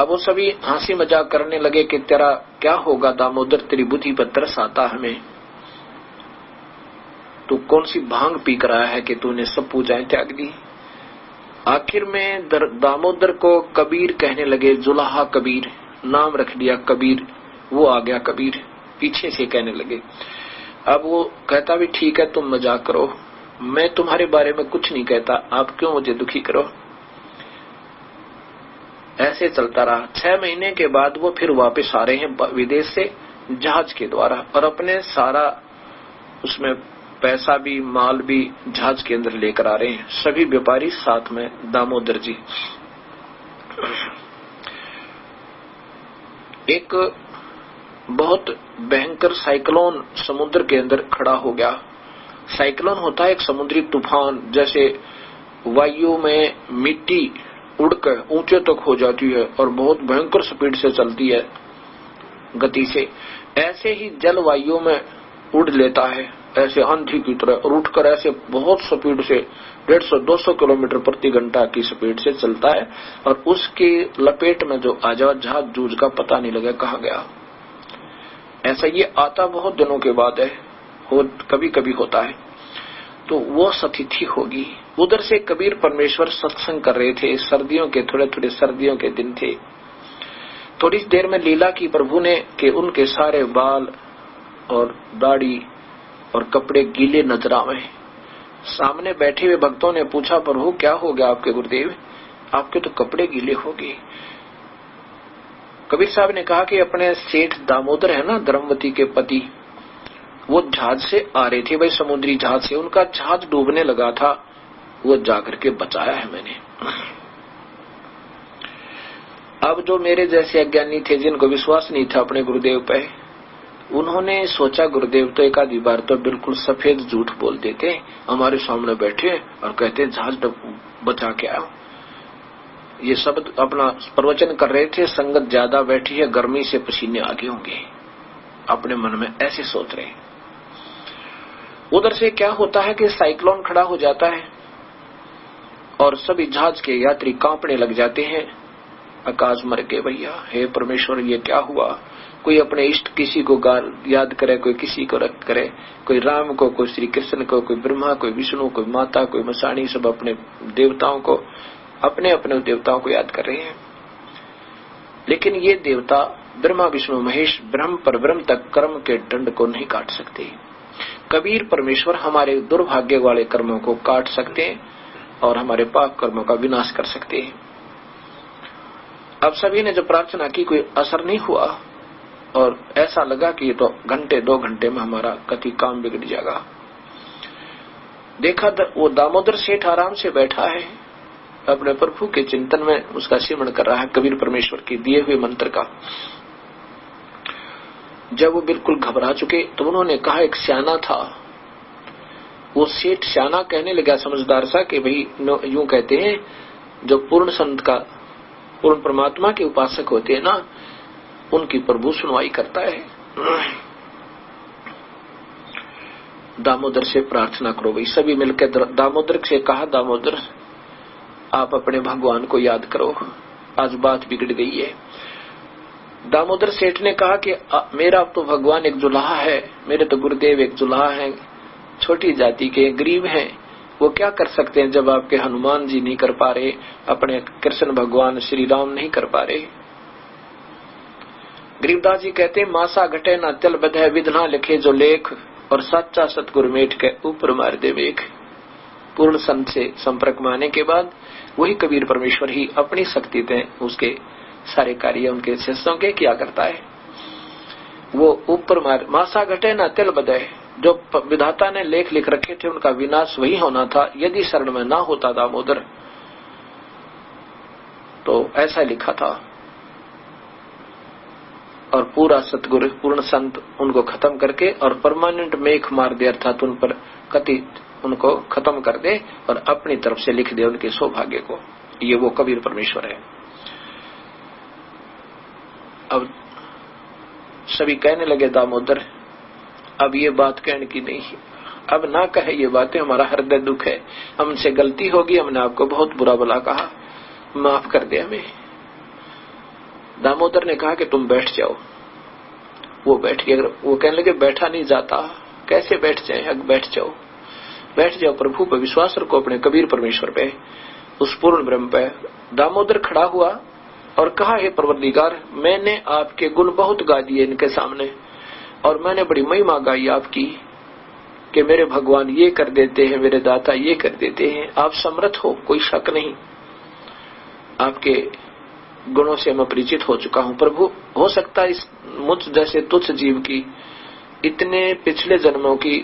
अब वो सभी हंसी मजाक करने लगे कि तेरा क्या होगा दामोदर, तेरी बुद्धि पर तरस आता हमें, तू कौन सी भांग पी कर आया है कि तूने सब पूजाएं त्याग दी। आखिर में दामोदर को कबीर कहने लगे, जुलाहा कबीर, नाम रख दिया कबीर, वो आ गया कबीर, पीछे से कहने लगे। अब वो कहता भी ठीक है तुम मजाक करो, मैं तुम्हारे बारे में कुछ नहीं कहता, आप क्यों मुझे दुखी करो। ऐसे चलता रहा। 6 महीने के बाद वो फिर वापस आ रहे हैं विदेश से जहाज के द्वारा, और अपने सारा उसमें पैसा भी माल भी जहाज के अंदर लेकर आ रहे हैं, सभी व्यापारी साथ में दामोदर जी। एक बहुत भयंकर साइक्लोन समुद्र के अंदर खड़ा हो गया। साइक्लोन होता है एक समुद्री तूफान, जैसे वायु में मिट्टी उड़कर ऊंचे तक हो जाती है और बहुत भयंकर स्पीड से चलती है गति से, ऐसे ही जलवायु में उड़ लेता है, ऐसे आंधी की तरह, और उठकर ऐसे बहुत स्पीड से 150-200 किलोमीटर प्रति घंटा की स्पीड से चलता है, और उसकी लपेट में जो जहाज जूझ का पता नहीं लगा कहाँ गया। ऐसा ये आता बहुत दिनों के बाद है, कभी कभी होता है। तो वो स्थिति होगी। उधर से कबीर परमेश्वर सत्संग कर रहे थे, सर्दियों के थोड़े सर्दियों के दिन थे। थोड़ी देर में लीला की प्रभु ने कि उनके सारे बाल और दाढ़ी और कपड़े गीले नजर आवे। सामने बैठे हुए भक्तों ने पूछा, प्रभु क्या हो गया आपके गुरुदेव, आपके तो कपड़े गीले हो गए। कबीर साहब ने कहा कि अपने सेठ दामोदर है ना, धर्मवती के पति, वो जहाज से आ रहे थे भाई, समुद्री जहाज से, उनका जहाज डूबने लगा था, वो जाकर के बचाया है मैंने। अब जो मेरे जैसे अज्ञानी थे, जिनको विश्वास नहीं था अपने गुरुदेव पे, उन्होंने सोचा गुरुदेव तो एक आधी बार तो बिल्कुल सफेद झूठ बोल देते, हमारे सामने बैठे और कहते जहाज बचा के आओ। ये शब्द अपना प्रवचन कर रहे थे, संगत ज्यादा बैठी है, गर्मी से पसीने आगे होंगे, अपने मन में ऐसे सोच रहे। उधर से क्या होता है कि साइक्लोन खड़ा हो जाता है और सभी जहाज के यात्री कांपने लग जाते हैं। आकाश मर गए भैया, हे परमेश्वर ये क्या हुआ। कोई अपने इष्ट किसी को याद करे, कोई किसी को रख करे, कोई राम को, कोई श्री कृष्ण को, कोई ब्रह्मा, कोई विष्णु, कोई माता, कोई मसाणी, सब अपने देवताओं को, अपने अपने देवताओं को याद कर रहे हैं। लेकिन ये देवता ब्रह्मा विष्णु महेश ब्रह्म पर ब्रह्म तक कर्म के दंड को नहीं काट सकते। कबीर परमेश्वर हमारे दुर्भाग्य वाले कर्मों को काट सकते हैं और हमारे पाप कर्मों का विनाश कर सकते हैं। अब सभी ने जो प्रार्थना की कोई असर नहीं हुआ और ऐसा लगा कि ये तो घंटे 2 घंटे में हमारा कति काम बिगड़ जाएगा। देखा वो दामोदर सेठ आराम से बैठा है, अपने प्रभु के चिंतन में उसका सिमरण कर रहा है, कबीर परमेश्वर के दिए हुए मंत्र का। जब वो बिल्कुल घबरा चुके तो उन्होंने कहा, एक सियाना था, वो सेठ सियाना कहने लगा समझदार सा कि भाई यूं कहते हैं जो पूर्ण संत का, पूर्ण परमात्मा के उपासक होते हैं ना, उनकी प्रभु सुनवाई करता है। दामोदर से प्रार्थना करो भाई। सभी मिलकर दामोदर से कहा, दामोदर आप अपने भगवान को याद करो, आज बात बिगड़ गई है। दामोदर सेठ ने कहा कि मेरा तो भगवान एक जुलाहा है, मेरे तो गुरुदेव एक जुलाहा है, छोटी जाति के गरीब हैं, वो क्या कर सकते हैं जब आपके हनुमान जी नहीं कर पा रहे, अपने कृष्ण भगवान श्री राम नहीं कर पा रहे। गरीबदास जी कहते हैं, मासा घटे ना तिल बधे, विधना लिखे जो लेख, और सच्चा सतगुरु मेट के ऊपर मार दे वेख। पूर्ण संत से संपर्क में आने के बाद वही कबीर परमेश्वर ही अपनी शक्ति से उसके सारे कार्य उनके शिष्यों के किया करता है। वो ऊपर मार, मासा घटे ना तिल बधे, जो विधाता ने लेख लिख रखे थे उनका विनाश वही होना था यदि शरण में ना होता दामोदर, तो ऐसा लिखा था। और पूरा सतगुरु पूर्ण संत उनको खत्म करके और परमानेंट मेख मार दे, अर्थात उन पर कति उनको खत्म कर दे और अपनी तरफ से लिख दे उनके सौभाग्य को। ये वो कबीर परमेश्वर है। अब सभी कहने लगे, दामोदर अब ये बात कहने की नहीं है, अब ना कहे ये बातें, हमारा हृदय दुख है, हमसे गलती होगी, हमने आपको बहुत बुरा भला कहा, माफ कर दे हमें। दामोदर ने कहा कि तुम बैठ जाओ। वो बैठ गए। वो कहने लगे बैठा नहीं जाता, कैसे बैठ जाए? अब बैठ जाओ, बैठ जाओ, प्रभु पर विश्वास रखो, अपने कबीर परमेश्वर पे, उस पूर्ण ब्रह्म पे। दामोदर खड़ा हुआ और कहा, हे परवरदिगार, मैंने आपके गुण बहुत गा दिए इनके सामने, और मैंने बड़ी महिमा गाई आपकी कि मेरे भगवान ये कर देते हैं, मेरे दाता ये कर देते हैं। आप समर्थ हो, कोई शक नहीं, आपके गुणों से मैं परिचित हो चुका हूं। प्रभु, हो सकता है इस मुझ जैसे तुच्छ जीव की इतने पिछले जन्मों की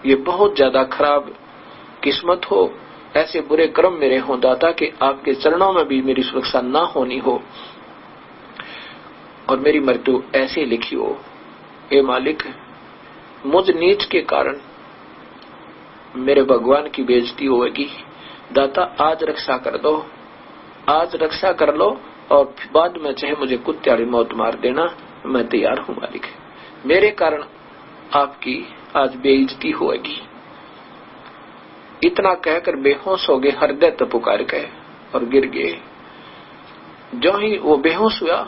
ये बहुत ज्यादा खराब किस्मत हो, ऐसे बुरे कर्म मेरे हों दाता कि आपके चरणों में भी मेरी सुरक्षा ना होनी हो और मेरी मृत्यु ऐसे लिखी हो। हे मालिक, मुझ नीच के कारण मेरे भगवान की बेइज्जती होगी। दाता, आज रक्षा कर दो, आज रक्षा कर लो, और बाद में चाहे मुझे कुत्ते मौत मार देना, मैं तैयार हूं मालिक। मेरे कारण आपकी आज बेइज्जती होगी। इतना कहकर बेहोश हो गए, हृदय तक पुकार गए और गिर गए। जो ही वो बेहोश हुआ,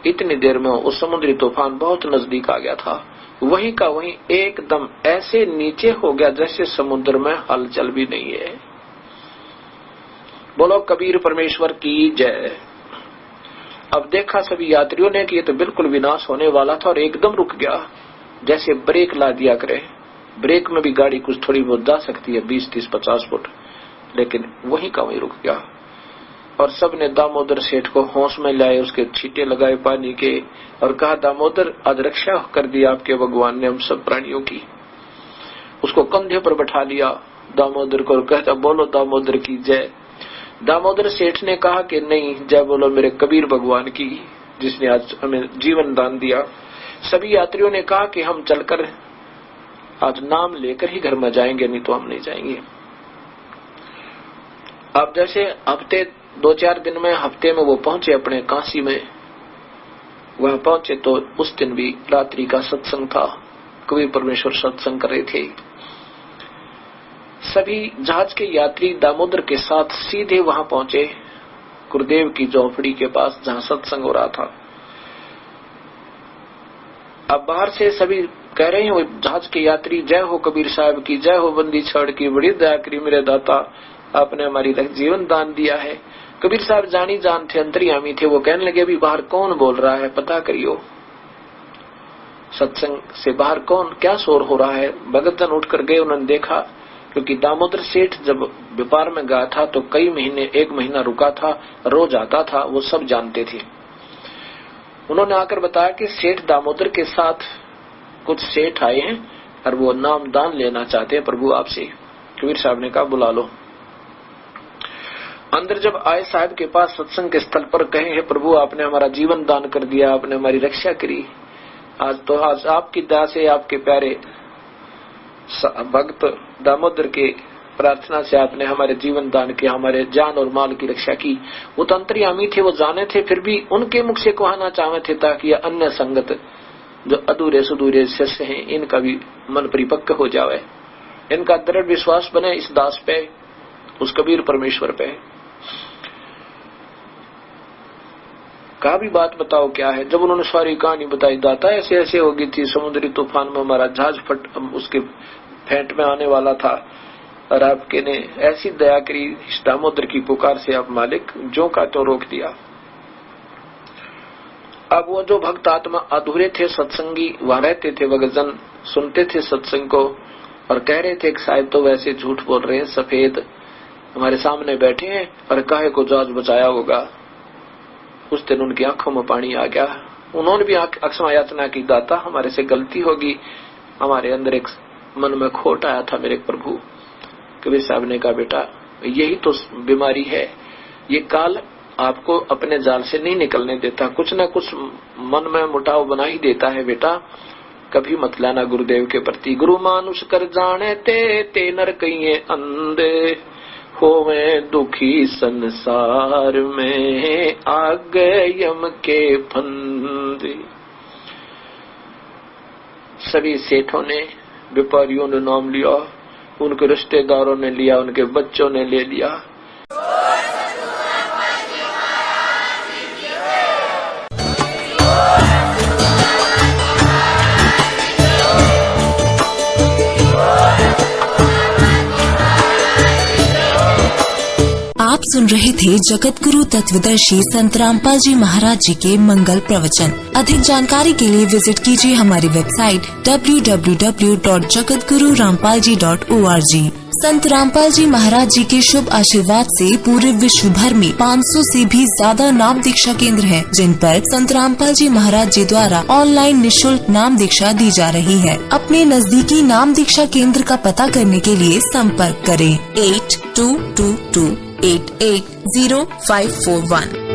इतनी देर में उस समुद्री तूफान बहुत नजदीक आ गया था। वहीं का वहीं एकदम ऐसे नीचे हो गया जैसे समुद्र में हलचल भी नहीं है। बोलो कबीर परमेश्वर की जय। अब देखा सभी यात्रियों ने कि ये तो बिल्कुल विनाश होने वाला था और एकदम रुक गया, जैसे ब्रेक ला दिया करे। ब्रेक में भी गाड़ी कुछ थोड़ी बहुत जा सकती है, 20, 30, 50 फुट, लेकिन वहीं का वहीं रुक गया। और सबने दामोदर सेठ को होश में लाए, उसके छींटे लगाए पानी के, और कहा, दामोदर, आज रक्षा कर दी आपके भगवान ने हम सब प्राणियों की। उसको कंधे पर बैठा लिया दामोदर को, कहता, बोलो दामोदर की जय। दामोदर सेठ ने कहा कि नहीं, जय बोलो मेरे कबीर भगवान की, जिसने आज हमें जीवन दान दिया। सभी यात्रियों ने कहा कि हम चलकर आज नाम लेकर ही घर में जाएंगे, नहीं तो हम नहीं जाएंगे। अब जैसे हफ्ते 2-4 दिन में, हफ्ते में वो पहुंचे अपने काशी में। वहां पहुंचे तो उस दिन भी रात्रि का सत्संग था, कबीर परमेश्वर सत्संग कर रहे थे। सभी जहाज के यात्री दामोदर के साथ सीधे वहां पहुंचे, गुरुदेव की झोपड़ी के पास जहां सत्संग हो रहा था। अब बाहर से सभी कह रहे हैं, वो जहाज के यात्री, जय हो कबीर साहब की, जय हो बंदी छोड़ की, बड़ी दया करी मेरे दाता, आपने हमारी जीवन दान दिया है। कबीर साहब जानी जान थे, अंतर्यामी थे। वो कहने लगे, अभी बाहर कौन बोल रहा है, पता करियो, सत्संग से बाहर कौन, क्या शोर हो रहा है। भगतजन उठकर गए, उन्होंने देखा, क्योंकि दामोदर सेठ जब व्यापार में गया था तो कई महीने, 1 महीना रुका था, रोज आता था, वो सब जानते थे। उन्होंने आकर बताया कि सेठ दामोदर के साथ कुछ सेठ आए हैं और वो नाम दान लेना चाहते हैं प्रभु आपसे। कबीर साहब ने कहा, बुला लो। अंदर जब आए साहब के पास सत्संग के स्थल पर, कहे, हे प्रभु, आपने हमारा जीवन दान कर दिया, आपने हमारी रक्षा करी। आज आपकी दया से, आपके प्यारे भक्त दामोदर के प्रार्थना से आपने हमारे जीवन दान किया, हमारे जान और माल की रक्षा की। वो तो अंतर्यामी थे, वो जाने थे, फिर भी उनके मुख से कहना चाहते थे ताकि अन्य संगत जो अधूरे सुधूरे शिष्य हैं, इनका भी मन परिपक्व हो जावे, इनका दृढ़ विश्वास बने इस दास पे, उस कबीर परमेश्वर पे। कहा, भी बात बताओ क्या है। जब उन्होंने सारी कहानी बताई, दाता ऐसे ऐसे हो गई थी, समुद्री तूफान में हमारा जहाज उसके फेंट में आने वाला था, और आपके ने ऐसी दया करी, इस दामोदर की पुकार से आप मालिक जो का तो रोक दिया। अब वो जो भक्त आत्मा अधूरे थे, सत्संगी वहां रहते थे, भगतजन सुनते थे सत्संग को और कह रहे थे कि साहब तो वैसे झूठ बोल रहे हैं, सफेद हमारे सामने बैठे हैं और काहे को जहाज बचाया होगा। उस दिन उनकी आंखों में पानी आ गया। उन्होंने भी अक्षमा याचना की, दाता हमारे से गलती होगी, हमारे अंदर एक मन में खोट आया था मेरे प्रभु। कबीर साहब ने कहा, बेटा यही तो बीमारी है, ये काल आपको अपने जाल से नहीं निकलने देता, कुछ न कुछ मन में मुटाव बना ही देता है। बेटा कभी मत लाना गुरुदेव के प्रति। गुरु मानुष कर जाने ते नर कहिए अंधे, होवे दुखी संसार में आगे यम के फंदे। सभी सेठों ने, व्यापारियों ने नाम लिया, उनके रिश्तेदारों ने लिया, उनके बच्चों ने ले लिया। सुन रहे थे जगत गुरु तत्वदर्शी संत रामपाल जी महाराज जी के मंगल प्रवचन। अधिक जानकारी के लिए विजिट कीजिए हमारी वेबसाइट www.jagatgururampalji.org। संत रामपाल जी महाराज जी के शुभ आशीर्वाद से पूरे विश्व भर में 500 से भी ज्यादा नाम दीक्षा केंद्र हैं, जिन पर संत रामपाल जी महाराज जी द्वारा ऑनलाइन निशुल्क नाम दीक्षा दी जा रही है। अपने नजदीकी नाम दीक्षा केंद्र का पता करने के लिए संपर्क करें 8222880541।